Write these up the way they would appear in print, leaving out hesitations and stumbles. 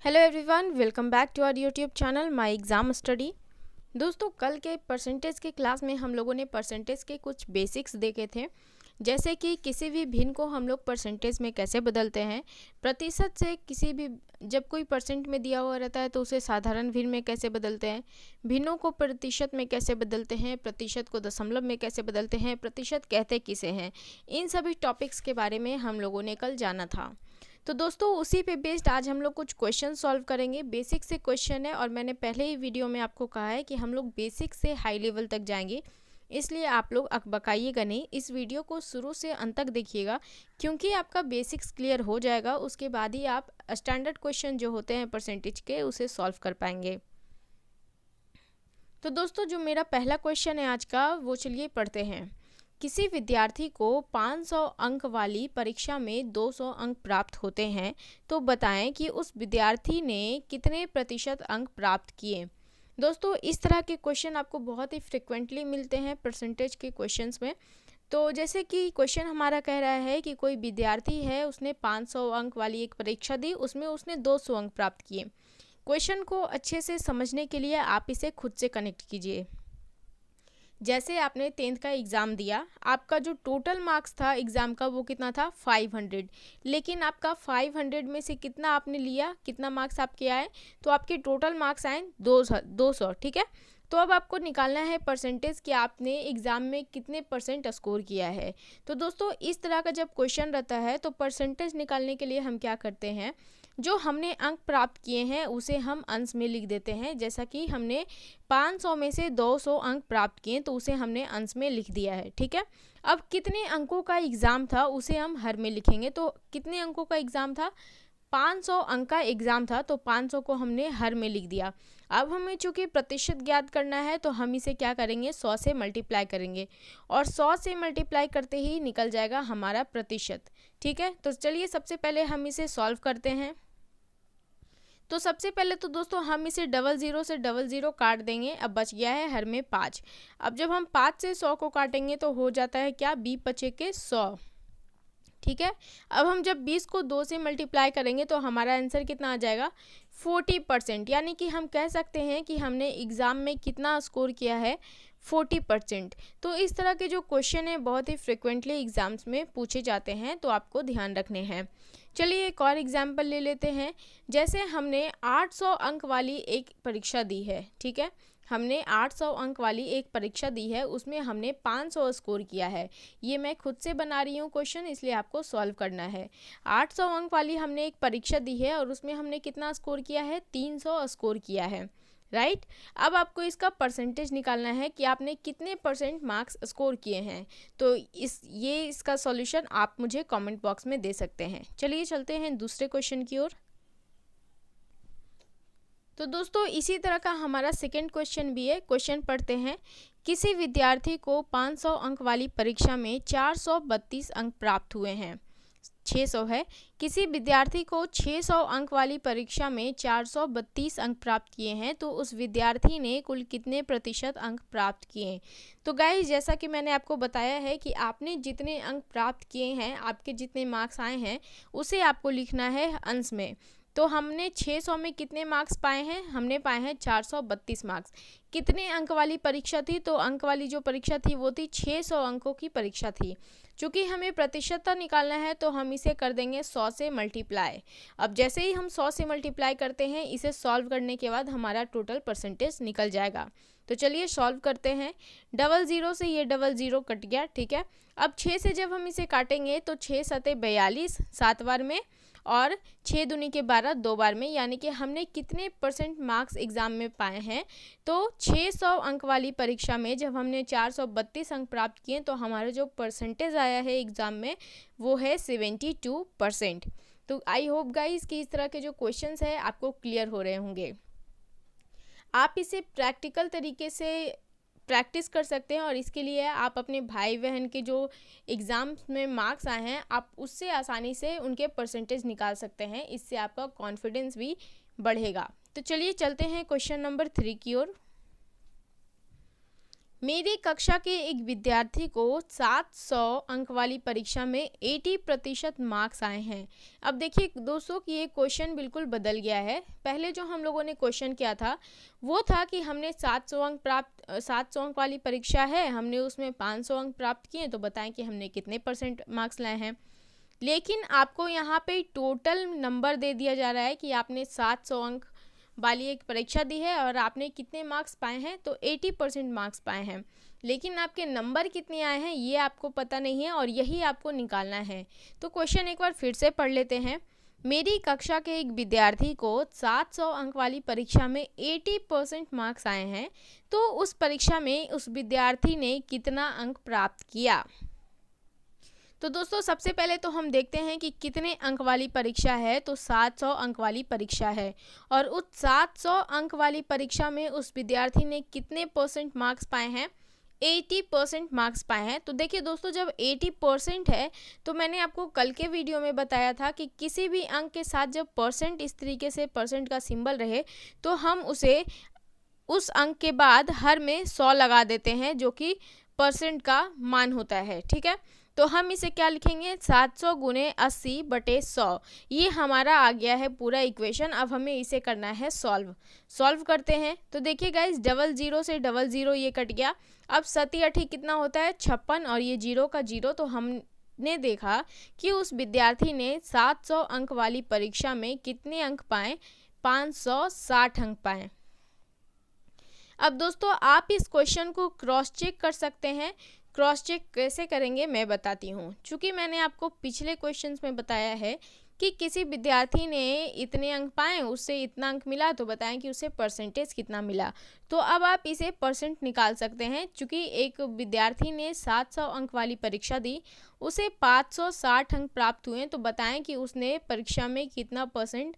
Hello everyone, welcome back to our YouTube channel my exam study. दोस्तों, कल के percentage के क्लास में हम लोगों ने परसेंटेज के कुछ बेसिक्स देखे थे, जैसे कि किसी भी भिन्न को हम लोग परसेंटेज में कैसे बदलते हैं, प्रतिशत से किसी भी जब कोई परसेंट में दिया हुआ रहता है तो उसे साधारण भिन्न में कैसे बदलते हैं, भिन्नों को प्रतिशत में कैसे बदलते हैं, प्रतिशत को दशमलव में कैसे बदलते हैं, प्रतिशत कहते किसे हैं, इन सभी टॉपिक्स के बारे में हम लोगों ने कल जाना था। तो दोस्तों, उसी पे बेस्ड आज हम लोग कुछ क्वेश्चन सॉल्व करेंगे। बेसिक से क्वेश्चन है और मैंने पहले ही वीडियो में आपको कहा है कि हम लोग बेसिक से हाई लेवल तक जाएंगे, इसलिए आप लोग अकबकाइएगा नहीं, इस वीडियो को शुरू से अंत तक देखिएगा, क्योंकि आपका बेसिक्स क्लियर हो जाएगा। उसके बाद ही आप स्टैंडर्ड क्वेश्चन जो होते हैं परसेंटेज के उसे सॉल्व कर पाएंगे। तो दोस्तों, जो मेरा पहला क्वेश्चन है आज का, वो चलिए पढ़ते हैं। किसी विद्यार्थी को 500 अंक वाली परीक्षा में 200 अंक प्राप्त होते हैं, तो बताएं कि उस विद्यार्थी ने कितने प्रतिशत अंक प्राप्त किए। दोस्तों, इस तरह के क्वेश्चन आपको बहुत ही फ्रिक्वेंटली मिलते हैं परसेंटेज के क्वेश्चंस में। तो जैसे कि क्वेश्चन हमारा कह रहा है कि कोई विद्यार्थी है, उसने 500 अंक वाली एक परीक्षा दी, उसमें उसने 200 अंक प्राप्त किए। क्वेश्चन को अच्छे से समझने के लिए आप इसे खुद से कनेक्ट कीजिए। जैसे आपने 10th का एग्ज़ाम दिया, आपका जो टोटल मार्क्स था एग्ज़ाम का वो कितना था 500, लेकिन आपका 500 में से कितना आपने लिया, कितना मार्क्स आपके आए, तो आपके टोटल मार्क्स आए 200। ठीक है, तो अब आपको निकालना है परसेंटेज कि आपने एग्ज़ाम में कितने परसेंट स्कोर किया है। तो दोस्तों, इस तरह का जब क्वेश्चन रहता है तो परसेंटेज निकालने के लिए हम क्या करते हैं, जो हमने अंक प्राप्त किए हैं उसे हम अंश में लिख देते हैं। जैसा कि हमने 500 में से 200 अंक प्राप्त किए तो उसे हमने अंश में लिख दिया है। ठीक है, अब कितने अंकों का एग्ज़ाम था उसे हम हर में लिखेंगे। तो कितने अंकों का एग्ज़ाम था, 500 अंक का एग्ज़ाम था, तो 500 को हमने हर में लिख दिया। अब हमें चूँकि प्रतिशत ज्ञात करना है तो हम इसे क्या करेंगे, 100 से मल्टीप्लाई करेंगे और 100 से मल्टीप्लाई करते ही निकल जाएगा हमारा प्रतिशत। ठीक है, तो चलिए सबसे पहले हम इसे सॉल्व करते हैं। तो सबसे पहले तो दोस्तों हम इसे 00 से 00 काट देंगे। अब बच गया है हर में 5। अब जब हम 5 से 100 को काटेंगे तो हो जाता है क्या, 20 बचे के 100। ठीक है, अब हम जब 20 को 2 से मल्टीप्लाई करेंगे तो हमारा आंसर कितना आ जाएगा, 40%। यानी कि हम कह सकते हैं कि हमने एग्ज़ाम में कितना स्कोर किया है, 40%। तो इस तरह के जो क्वेश्चन है बहुत ही फ्रिक्वेंटली एग्ज़ाम्स में पूछे जाते हैं, तो आपको ध्यान रखने हैं। चलिए एक और एग्जाम्पल ले लेते हैं। जैसे हमने 800 अंक वाली एक परीक्षा दी है। ठीक है, हमने 800 अंक वाली एक परीक्षा दी है, उसमें हमने 500 स्कोर किया है। ये मैं खुद से बना रही हूँ क्वेश्चन, इसलिए आपको सॉल्व करना है। 800 अंक वाली हमने एक परीक्षा दी है और उसमें हमने कितना स्कोर किया है, 300 स्कोर किया है। राइट, अब आपको इसका परसेंटेज निकालना है कि आपने कितने परसेंट मार्क्स स्कोर किए हैं। तो इसका सॉल्यूशन आप मुझे कमेंट बॉक्स में दे सकते हैं। चलिए चलते हैं दूसरे क्वेश्चन की ओर। तो दोस्तों, इसी तरह का हमारा सेकंड क्वेश्चन भी है। क्वेश्चन पढ़ते हैं। किसी विद्यार्थी को 500 अंक वाली परीक्षा में 432 अंक प्राप्त हुए हैं। 600 है। किसी विद्यार्थी को 600 अंक वाली परीक्षा में 432 अंक प्राप्त किए हैं, तो उस विद्यार्थी ने कुल कितने प्रतिशत अंक प्राप्त किए। तो गाइस, जैसा कि मैंने आपको बताया है कि आपने जितने अंक प्राप्त किए हैं, आपके जितने मार्क्स आए हैं, उसे आपको लिखना है अंश में। तो हमने 600 में कितने मार्क्स पाए हैं, हमने पाए हैं 432 मार्क्स। कितने अंक वाली परीक्षा थी, तो अंक वाली जो परीक्षा थी वो थी 600 अंकों की परीक्षा थी। चूँकि हमें प्रतिशतता निकालना है तो हम इसे कर देंगे 100 से मल्टीप्लाई। अब जैसे ही हम 100 से मल्टीप्लाई करते हैं, इसे सॉल्व करने के बाद हमारा टोटल परसेंटेज निकल जाएगा। तो चलिए सॉल्व करते हैं। 00 से ये 00 कट गया। ठीक है, अब 6 से जब हम इसे काटेंगे तो 6 सते 42 7 बार में और 6 दूनी के 12 2 बार में, यानी कि हमने कितने परसेंट मार्क्स एग्ज़ाम में पाए हैं। तो 600 अंक वाली परीक्षा में जब हमने 432 अंक प्राप्त किए तो हमारा जो परसेंटेज आया है एग्ज़ाम में वो है 72%। तो आई होप गाइस कि इस तरह के जो क्वेश्चंस है आपको क्लियर हो रहे होंगे। आप इसे प्रैक्टिकल तरीके से प्रैक्टिस कर सकते हैं और इसके लिए आप अपने भाई बहन के जो एग्ज़ाम्स में मार्क्स आए हैं, आप उससे आसानी से उनके परसेंटेज निकाल सकते हैं। इससे आपका कॉन्फिडेंस भी बढ़ेगा। तो चलिए चलते हैं क्वेश्चन नंबर 3 की ओर। मेरी कक्षा के एक विद्यार्थी को 700 अंक वाली परीक्षा में 80% मार्क्स आए हैं। अब देखिए दोस्तों कि ये क्वेश्चन बिल्कुल बदल गया है। पहले जो हम लोगों ने क्वेश्चन किया था वो था कि हमने 700 अंक वाली परीक्षा है, हमने उसमें 500 अंक प्राप्त किए, तो बताएं कि हमने कितने परसेंट मार्क्स लाए हैं। लेकिन आपको यहाँ पे टोटल नंबर दे दिया जा रहा है कि आपने 700 अंक वाली एक परीक्षा दी है और आपने कितने मार्क्स पाए हैं, तो 80% मार्क्स पाए हैं। लेकिन आपके नंबर कितने आए हैं ये आपको पता नहीं है और यही आपको निकालना है। तो क्वेश्चन एक बार फिर से पढ़ लेते हैं। मेरी कक्षा के एक विद्यार्थी को 700 अंक वाली परीक्षा में 80% मार्क्स आए हैं, तो उस परीक्षा में उस विद्यार्थी ने कितना अंक प्राप्त किया। तो दोस्तों सबसे पहले तो हम देखते हैं कि कितने अंक वाली परीक्षा है, तो 700 अंक वाली परीक्षा है और उस 700 अंक वाली परीक्षा में उस विद्यार्थी ने कितने परसेंट मार्क्स पाए हैं, 80% मार्क्स पाए हैं। तो देखिए दोस्तों जब 80% है तो मैंने आपको कल के वीडियो में बताया था कि किसी भी अंक के साथ जब परसेंट इस तरीके से परसेंट का सिंबल रहे तो हम उसे उस अंक के बाद हर में 100 लगा देते हैं, जो कि परसेंट का मान होता है। ठीक है, तो हम इसे क्या लिखेंगे, 700 गुणे 80/100। ये हमारा आ गया है पूरा इक्वेशन। अब हमें इसे करना है सॉल्व करते हैं। तो देखिए गाइस 00 से 00 ये कट गया। अब 7 कितना होता है, 56 और ये 0 का 0। तो हमने देखा कि उस विद्यार्थी ने 700 अंक वाली परीक्षा में कितने अंक पाए, 560 अंक पाए। अब दोस्तों आप इस क्वेश्चन को क्रॉस चेक कर सकते हैं। क्रॉस चेक कैसे करेंगे मैं बताती हूँ। चूँकि मैंने आपको पिछले क्वेश्चंस में बताया है कि किसी विद्यार्थी ने इतने अंक पाए, उससे इतना अंक मिला, तो बताएं कि उसे परसेंटेज कितना मिला। तो अब आप इसे परसेंट निकाल सकते हैं। चूँकि एक विद्यार्थी ने 700 अंक वाली परीक्षा दी, उसे 560 अंक प्राप्त हुए, तो बताएं कि उसने परीक्षा में कितना परसेंट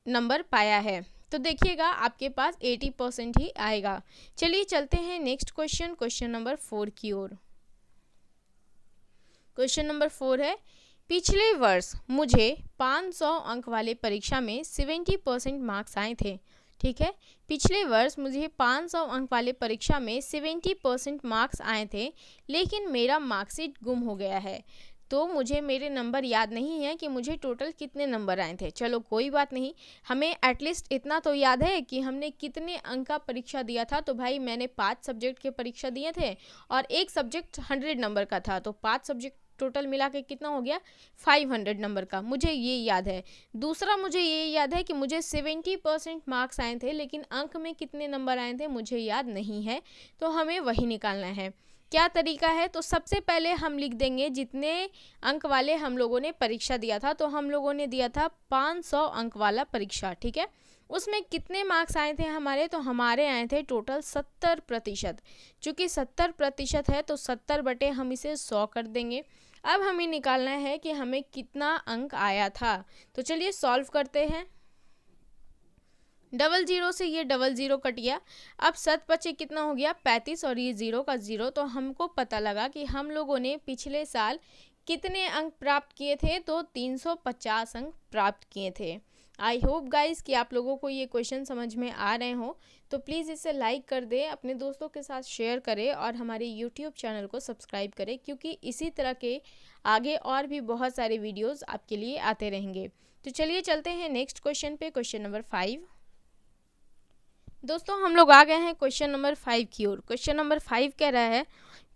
नंबर पाया है। तो देखिएगा आपके पास 80% ही आएगा। चलिए चलते हैं नेक्स्ट क्वेश्चन नंबर 4 की ओर। क्वेश्चन नंबर 4 है, पिछले वर्ष मुझे 500 अंक वाले परीक्षा में 70% मार्क्स आए थे। ठीक है, पिछले वर्ष मुझे 500 अंक वाले परीक्षा में 70% मार्क्स आए थे, लेकिन मेरा मार्कशीट गुम हो गया है। तो मुझे मेरे नंबर याद नहीं है कि मुझे टोटल कितने नंबर आए थे। चलो कोई बात नहीं, हमें एटलीस्ट इतना तो याद है कि हमने कितने अंक का परीक्षा दिया था। तो भाई मैंने 5 सब्जेक्ट के परीक्षा दिए थे और एक सब्जेक्ट 100 नंबर का था, तो 5 सब्जेक्ट टोटल मिला के कितना हो गया, 500 नंबर का, मुझे ये याद है। दूसरा मुझे ये याद है कि मुझे 70% मार्क्स आए थे, लेकिन अंक में कितने नंबर आए थे मुझे याद नहीं है। तो हमें वही निकालना है। क्या तरीका है, तो सबसे पहले हम लिख देंगे जितने अंक वाले हम लोगों ने परीक्षा दिया था। तो हम लोगों ने दिया था 500 अंक वाला परीक्षा। ठीक है, उसमें कितने मार्क्स आए थे हमारे, तो हमारे आए थे टोटल 70%। चूँकि 70% है तो 70 हम इसे 100 कर देंगे। अब हमें निकालना है कि हमें कितना अंक आया था। तो चलिए सॉल्व करते हैं। 00 से ये 00 कट गया। अब 7 कितना हो गया, 35 और ये 0 का 0। तो हमको पता लगा कि हम लोगों ने पिछले साल कितने अंक प्राप्त किए थे, तो 350 अंक प्राप्त किए थे। आई होप गाइस कि आप लोगों को ये क्वेश्चन समझ में आ रहे हो। तो प्लीज़ इसे लाइक कर दें, अपने दोस्तों के साथ शेयर करें और हमारे यूट्यूब चैनल को सब्सक्राइब करें, क्योंकि इसी तरह के आगे और भी बहुत सारे वीडियोज़ आपके लिए आते रहेंगे। तो चलिए चलते हैं नेक्स्ट क्वेश्चन पे, क्वेश्चन नंबर 5। दोस्तों हम लोग आ गए हैं क्वेश्चन नंबर 5 की ओर। क्वेश्चन नंबर 5 कह रहा है,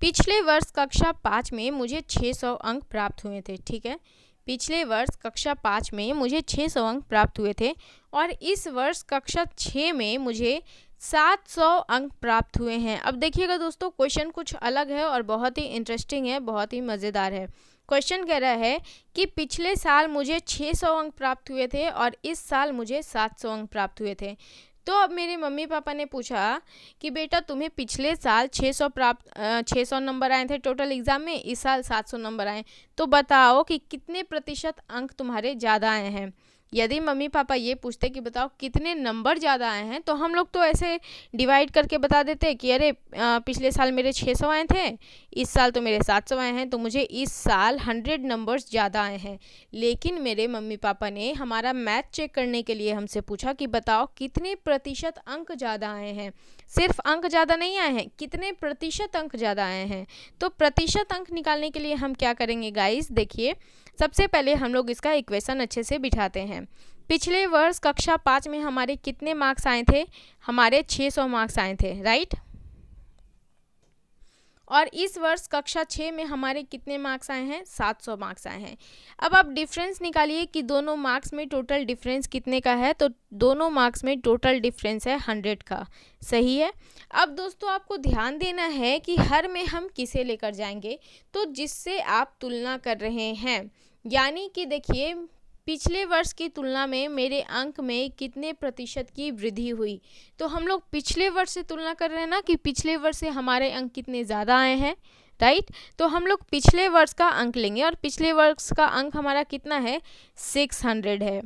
पिछले वर्ष कक्षा 5 में मुझे 600 अंक प्राप्त हुए थे। ठीक है, पिछले वर्ष कक्षा 5 में मुझे 600 अंक प्राप्त हुए थे और इस वर्ष कक्षा 6 में मुझे 700 अंक प्राप्त हुए हैं। अब देखिएगा दोस्तों क्वेश्चन कुछ अलग है और बहुत ही इंटरेस्टिंग है, बहुत ही मज़ेदार है। क्वेश्चन कह रहा है कि पिछले साल मुझे 600 अंक प्राप्त हुए थे और इस साल मुझे 700 अंक प्राप्त हुए थे। तो अब मेरे मम्मी पापा ने पूछा कि बेटा तुम्हें पिछले साल 600 नंबर आए थे टोटल एग्ज़ाम में, इस साल 700 नंबर आए, तो बताओ कि कितने प्रतिशत अंक तुम्हारे ज़्यादा आए हैं। यदि मम्मी पापा ये पूछते कि बताओ कितने नंबर ज़्यादा आए हैं, तो हम लोग तो ऐसे डिवाइड करके बता देते कि अरे पिछले साल मेरे 600 आए थे, इस साल तो मेरे 700 आए हैं, तो मुझे इस साल 100 नंबर्स ज़्यादा आए हैं। लेकिन मेरे मम्मी पापा ने हमारा मैथ चेक करने के लिए हमसे पूछा कि बताओ कितने प्रतिशत अंक ज़्यादा आए हैं। सिर्फ अंक ज़्यादा नहीं आए हैं, कितने प्रतिशत अंक ज़्यादा आए हैं। तो प्रतिशत अंक निकालने के लिए हम क्या करेंगे गाइस, देखिए सबसे पहले हम लोग इसका इक्वेशन अच्छे से बिठाते हैं। पिछले वर्ष कक्षा 5 में हमारे कितने मार्क्स आए थे, हमारे 600 मार्क्स आए थे, राइट। और इस वर्ष कक्षा 6 में हमारे कितने मार्क्स आए हैं, 700 मार्क्स आए हैं। अब आप डिफरेंस निकालिए कि दोनों मार्क्स में टोटल डिफरेंस कितने का है, तो दोनों मार्क्स में टोटल डिफरेंस है 100 का, सही है। अब दोस्तों आपको ध्यान देना है कि हर में हम किसे लेकर जाएंगे, तो जिससे आप तुलना कर रहे हैं, यानी कि देखिए पिछले वर्ष की तुलना में मेरे अंक में कितने प्रतिशत की वृद्धि हुई, तो हम लोग पिछले वर्ष से तुलना कर रहे हैं ना कि पिछले वर्ष से हमारे अंक कितने ज़्यादा आए हैं, राइट। तो हम लोग पिछले वर्ष का अंक लेंगे और पिछले वर्ष का अंक हमारा कितना है, 600 है।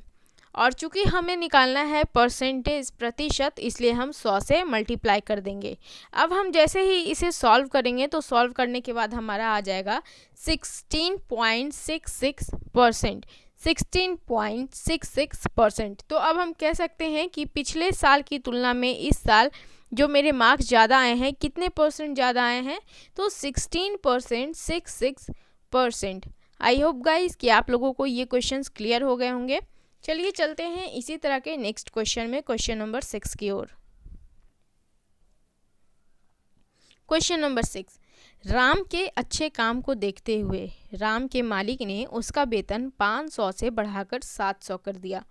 और चूंकि हमें निकालना है परसेंटेज, प्रतिशत, इसलिए हम 100 से मल्टीप्लाई कर देंगे। अब हम जैसे ही इसे सॉल्व करेंगे तो सॉल्व करने के बाद हमारा आ जाएगा 16.66%, 16.66%। तो अब हम कह सकते हैं कि पिछले साल की तुलना में इस साल जो मेरे मार्क्स ज़्यादा आए हैं, कितने परसेंट ज़्यादा आए हैं, तो 16.66%। आई होप गाइस कि आप लोगों को ये क्वेश्चंस क्लियर हो गए होंगे। चलिए चलते हैं इसी तरह के नेक्स्ट क्वेश्चन में, क्वेश्चन नंबर 6 की ओर। क्वेश्चन नंबर 6, राम के अच्छे काम को देखते हुए राम के मालिक ने उसका वेतन 500 से बढ़ाकर 700 कर दिया।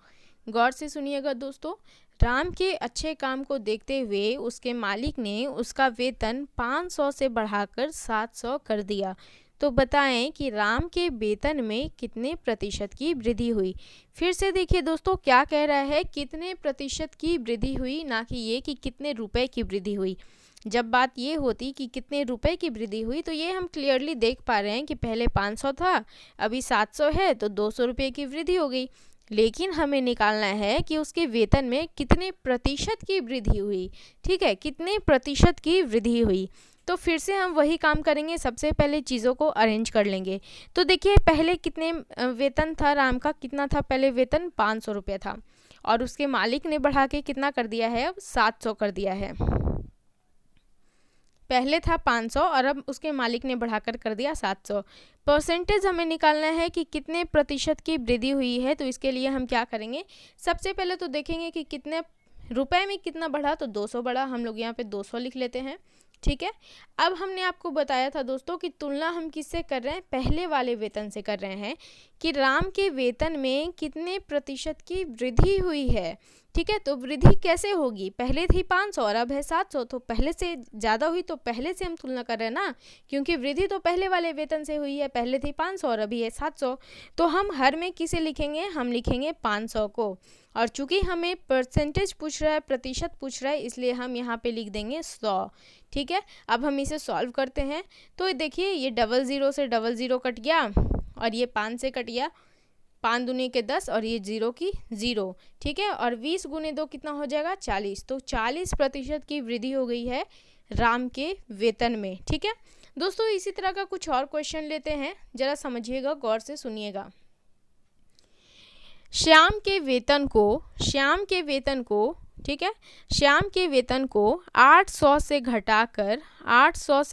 गौर से सुनिएगा दोस्तों, राम के अच्छे काम को देखते हुए उसके मालिक ने उसका वेतन 500 से बढ़ाकर 700 कर दिया। तो बताएं कि राम के वेतन में कितने प्रतिशत की वृद्धि हुई। फिर से देखिए दोस्तों क्या कह रहा है, कितने प्रतिशत की वृद्धि हुई, ना कि ये कि कितने रुपए की वृद्धि हुई। जब बात ये होती कि कितने रुपए की वृद्धि हुई, तो ये हम क्लियरली देख पा रहे हैं कि पहले 500 था, अभी 700 है, तो 200 रुपये की वृद्धि हो गई। लेकिन हमें निकालना है कि उसके वेतन में कितने प्रतिशत की वृद्धि हुई, ठीक है, कितने प्रतिशत की वृद्धि हुई। तो फिर से हम वही काम करेंगे, सबसे पहले चीज़ों को अरेंज कर लेंगे। तो देखिए पहले कितने वेतन था राम का, कितना था पहले वेतन, 500 रुपये था, और उसके मालिक ने बढ़ा के कितना कर दिया है, अब 700 कर दिया है। पहले था 500 और अब उसके मालिक ने बढ़ाकर कर दिया 700। परसेंटेज हमें निकालना है कि कितने प्रतिशत की वृद्धि हुई है, तो इसके लिए हम क्या करेंगे, सबसे पहले तो देखेंगे कि कितने रुपए में कितना बढ़ा, तो 200 बढ़ा, हम लोग यहाँ पे 200 लिख लेते हैं, ठीक है। अब हमने आपको बताया था दोस्तों कि तुलना हम किससे कर रहे हैं, पहले वाले वेतन से कर रहे हैं कि राम के वेतन में कितने प्रतिशत की वृद्धि हुई है, ठीक है। तो वृद्धि कैसे होगी, पहले थी 500 और अब है 700, तो पहले से ज़्यादा हुई, तो पहले से हम तुलना कर रहे हैं ना, क्योंकि वृद्धि तो पहले वाले वेतन से हुई है, पहले थी 500 और अभी है 700। तो हम हर में किसे लिखेंगे, हम लिखेंगे 500 को, और चूंकि हमें परसेंटेज पूछ रहा है, प्रतिशत पूछ रहा है, इसलिए हम यहाँ पे लिख देंगे 100, ठीक है। अब हम इसे सॉल्व करते हैं, तो देखिए ये 00 से 00 कट गया और ये 5 से कट गया, 5 दूनी के 10 और ये 0 की 0, ठीक है। और 20 गुने 2 कितना हो जाएगा, 40। तो 40% की वृद्धि हो गई है राम के वेतन में, ठीक है दोस्तों। इसी तरह का कुछ और क्वेश्चन लेते हैं, जरा समझिएगा, गौर से सुनिएगा। श्याम के वेतन को ठीक है, श्याम के वेतन को 800 से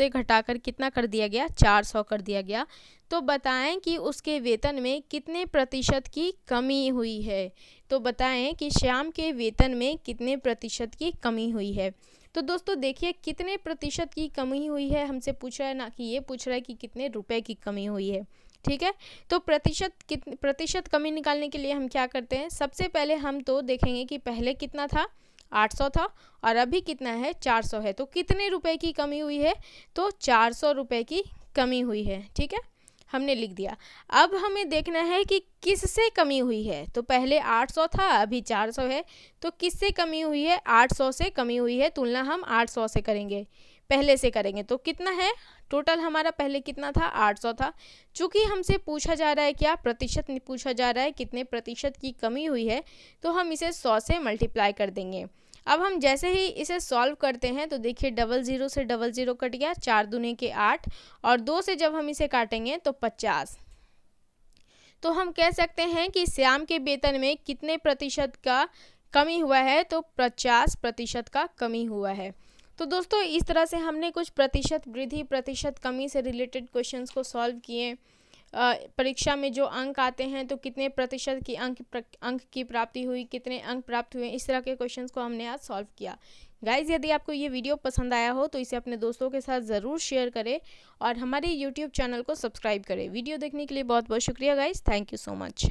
घटाकर कितना कर दिया गया, 400 कर दिया गया। तो बताएं कि उसके वेतन में कितने प्रतिशत की कमी हुई है। तो बताएं कि श्याम के वेतन में कितने प्रतिशत की कमी हुई है। तो दोस्तों देखिए कितने प्रतिशत की कमी हुई है हमसे पूछ रहा है, ना कि ये पूछ रहा है कि कितने रुपए की कमी हुई है, ठीक है। तो प्रतिशत कमी निकालने के लिए हम क्या करते हैं, सबसे पहले हम तो देखेंगे कि पहले कितना था, 800 था और अभी कितना है, 400 है। तो कितने रुपए की कमी हुई है, तो 400 रुपए की कमी हुई है, ठीक है, हमने लिख दिया। अब हमें देखना है कि किससे कमी हुई है। तो पहले 800 था, अभी 400 है, तो किससे कमी हुई है, 800 से कमी हुई है। तुलना हम 800 से करेंगे। पहले से करेंगे। तो कितना है टोटल हमारा, पहले कितना था 800 था। चूँकि हमसे पूछा जा रहा है क्या, प्रतिशत पूछा जा रहा है, कितने प्रतिशत की कमी हुई है, तो हम इसे 100 से मल्टीप्लाई कर देंगे। अब हम जैसे ही इसे सॉल्व करते हैं तो देखिए 00 से 00 कट गया, 4 दूने के 8 और 2 से जब हम इसे काटेंगे तो 50। तो हम कह सकते हैं कि श्याम के वेतन में कितने प्रतिशत का कमी हुआ है, तो 50% का कमी हुआ है। तो दोस्तों इस तरह से हमने कुछ प्रतिशत वृद्धि प्रतिशत कमी से रिलेटेड क्वेश्चंस को सॉल्व किए। परीक्षा में जो अंक आते हैं तो कितने प्रतिशत की अंक की प्राप्ति हुई, कितने अंक प्राप्त हुए, इस तरह के क्वेश्चंस को हमने आज सॉल्व किया। गाइज़ यदि आपको ये वीडियो पसंद आया हो तो इसे अपने दोस्तों के साथ ज़रूर शेयर करें और हमारे यूट्यूब चैनल को सब्सक्राइब करें। वीडियो देखने के लिए बहुत बहुत शुक्रिया guys, thank you so much.